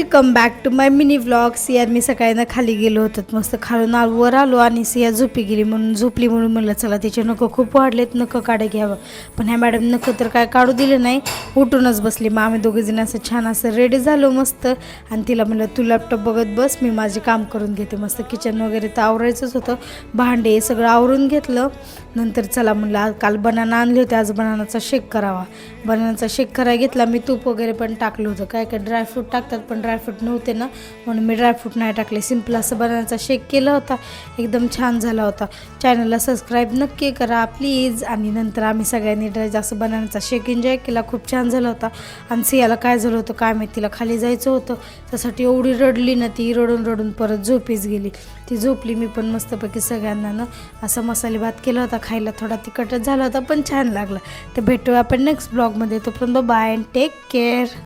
Welcome back to my mini vlog. Siya मी सकाळी ना खाली गेलो होतो, मस्त खालून वर आलो आणि सिया झोपी गेली म्हणून झोपली म्हणून म्हणलं चला तिचे नखं खूप वाढलेत, नखं काढे घ्यावं. पण ह्या मॅडम नखं तर काय काढू दिले नाही, उठूनच बसली. मग आम्ही दोघीजण असं छान असं रेडी झालो मस्त. आणि तिला म्हणलं तू लॅपटॉप बघत बस, मी माझे काम करून घेते. मस्त किचन वगैरे तर आवरायचंच होतं, भांडे सगळं आवरून घेतलं. नंतर चला म्हणलं काल बनाना आणले होते, आज बनानाचा शेक करावा. बनानाचा शेक करायला घेतला मी, तूप वगैरे पण टाकलं होतं. काय काय ड्रायफ्रूट टाकतात पण ड्रायफ्रूट नव्हते ना, म्हणून मी ड्रायफ्रूट नाही टाकले. सिम्पल असं बनानाचा शेक केला होता, एकदम छान झाला होता. चॅनलला सबस्क्राईब नक्की करा प्लीज. आणि नंतर आम्ही सगळ्यांनी जास्त बनानाचा शेक एन्जॉय केला, खूप छान झाला होता. आणि सियाला काय झालं होतं काय माहिती, तिला खाली जायचं होतं, त्यासाठी एवढी रडली ना ती, रडून रडून परत झोपीच गेली. ती झोपली. मी पण मस्तपैकी सगळ्यांना ना असा मसाले भात केला होता, खायला थोडा तिखटच झाला होता पण छान लागला. तर भेटूया आपण नेक्स्ट ब्लॉगमध्ये. तोपर्यंत बाय अँड टेक केअर.